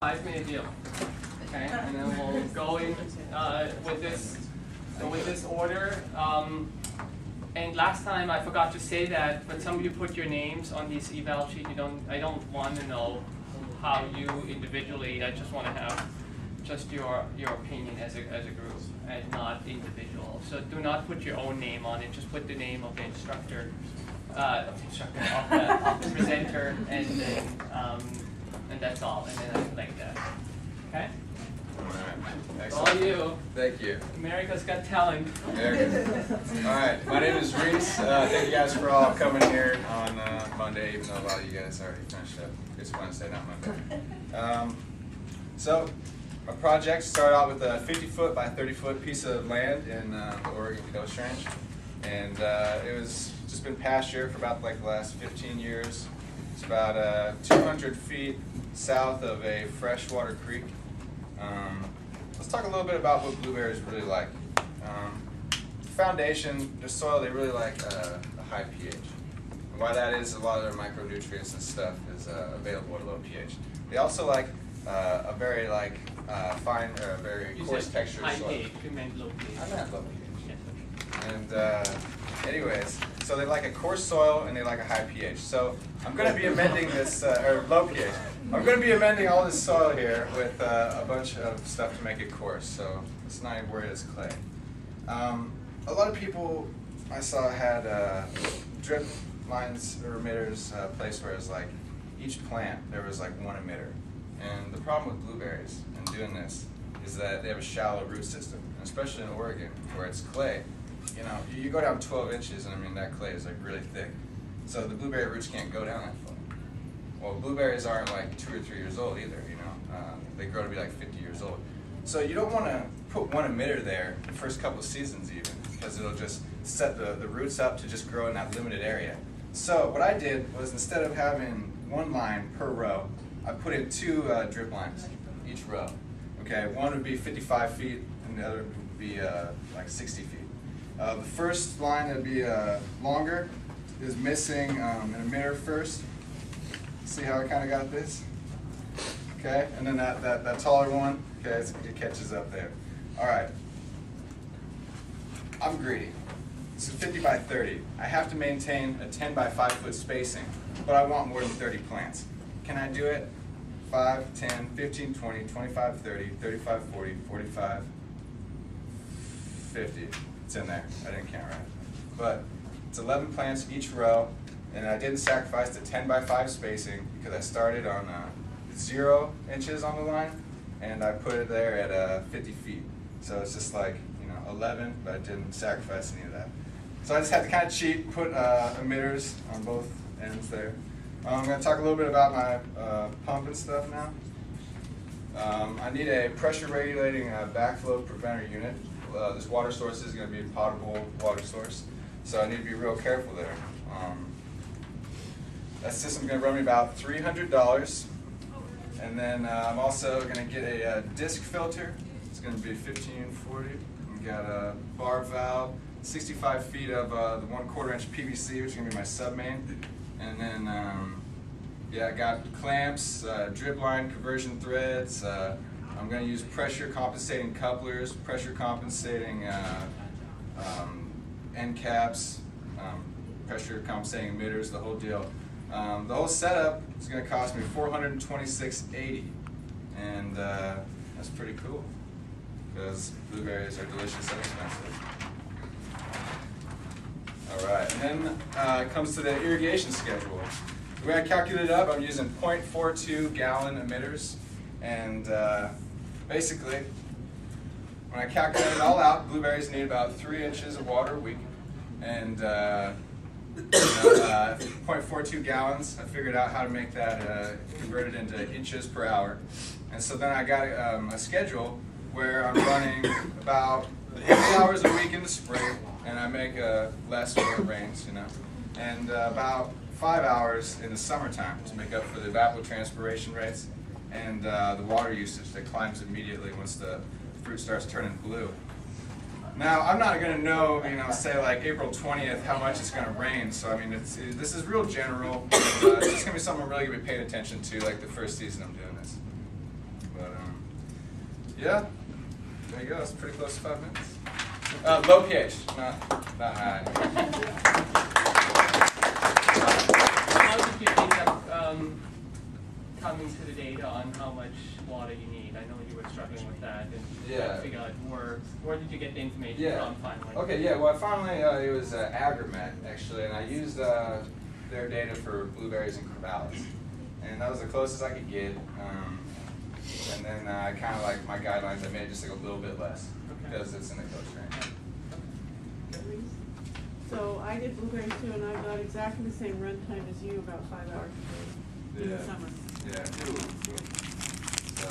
5-minute deal. Okay, and then we'll go in with this order. And last time I forgot to say that, but some of you put your names on this eval sheet. I don't want to know how you individually. I just want to have just your opinion as a group and not individual. So do not put your own name on it. Just put the name of the instructor, of the presenter, and then. And that's all, and then I like that. Okay? Alright, All you. Thank you. America's Got Talent. Alright, my name is Reese. Thank you guys for all coming here on Monday, even though a lot of you guys already finished up. It's Wednesday, not Monday. So, our project started out with a 50-foot by 30-foot piece of land in the Oregon Coast Range. And it was just been pasture for about like the last 15 years. It's about 200 feet south of a freshwater creek. Let's talk a little bit about what blueberries really like. Foundation, their soil, they really like a high pH. And why that is, a lot of their micronutrients and stuff is available at a low pH. They also like a very fine, very coarse texture high soil. pH, you meant low pH. I meant low pH. And anyways, so they like a coarse soil and they like a high pH. So I'm going to be amending this, or low pH. I'm going to be amending all this soil here with a bunch of stuff to make it coarse. So it's not even worded as clay. A lot of people I saw had drip lines or emitters placed where it's like each plant there was like one emitter. And the problem with blueberries and doing this is that they have a shallow root system, and especially in Oregon where it's clay. You know, you go down 12 inches, and I mean that clay is like really thick. So the blueberry roots can't go down that far. Well, blueberries aren't like 2 or 3 years old either. You know, they grow to be like 50 years old. So you don't want to put one emitter there the first couple of seasons even, because it'll just set the roots up to just grow in that limited area. So what I did was, instead of having one line per row, I put in 2 drip lines each row. Okay, one would be 55 feet, and the other would be like 60 feet. The first line that would be longer is missing an emitter first. See how I kind of got this? Okay, and then that taller one, okay, it catches up there. All right, I'm greedy. This is 50 by 30. I have to maintain a 10 by 5 foot spacing, but I want more than 30 plants. Can I do it? 5, 10, 15, 20, 25, 30, 35, 40, 45, 50. It's in there. I didn't count right. But it's 11 plants each row, and I didn't sacrifice the 10 by 5 spacing because I started on 0 inches on the line, and I put it there at 50 feet. So it's just like, 11, but I didn't sacrifice any of that. So I just had to kind of cheat, put emitters on both ends there. I'm going to talk a little bit about my pump and stuff now. I need a pressure regulating backflow preventer unit. This water source is going to be a potable water source, so I need to be real careful there. That system's going to run me about $300, and then I'm also going to get a disc filter. It's going to be $15.40. We've got a bar valve, 65 feet of the 1/4 inch PVC, which is going to be my sub main. And then, yeah, I got clamps, drip line conversion threads. I'm going to use pressure compensating couplers, pressure compensating end caps, pressure compensating emitters, the whole deal. The whole setup is going to cost me $426.80, and that's pretty cool because blueberries are delicious and expensive. All right, and then it comes to the irrigation schedule. The way I calculated it up, I'm using 0.42 gallon emitters, and basically, when I calculate it all out, blueberries need about 3 inches of water a week, and 0.42 gallons. I figured out how to make that converted into inches per hour, and so then I got a schedule where I'm running about 8 hours a week in the spring, and I make less when it rains, and about 5 hours in the summertime to make up for the evapotranspiration rates and the water usage that climbs immediately once the fruit starts turning blue. Now, I'm not going to know, say like April 20th how much it's going to rain, so I mean, this is real general. It's just going to be something I'm really going to be paying attention to like the first season I'm doing this. Yeah. There you go. It's pretty close to 5 minutes. Low pH, not high. How did you end up coming to the data on how much water you need? I know you were struggling with that, and Yeah. figure out where did you get the information Yeah. from finally? Okay, yeah, well, finally, it was Agromet, actually, and I used their data for blueberries and corvallis. And that was the closest I could get. And then I kind of like my guidelines, I made just like a little bit less because it's in the coast range. So I did blueberries too, and I got exactly the same run time as you, about 5 hours a day in the summer. Yeah. So,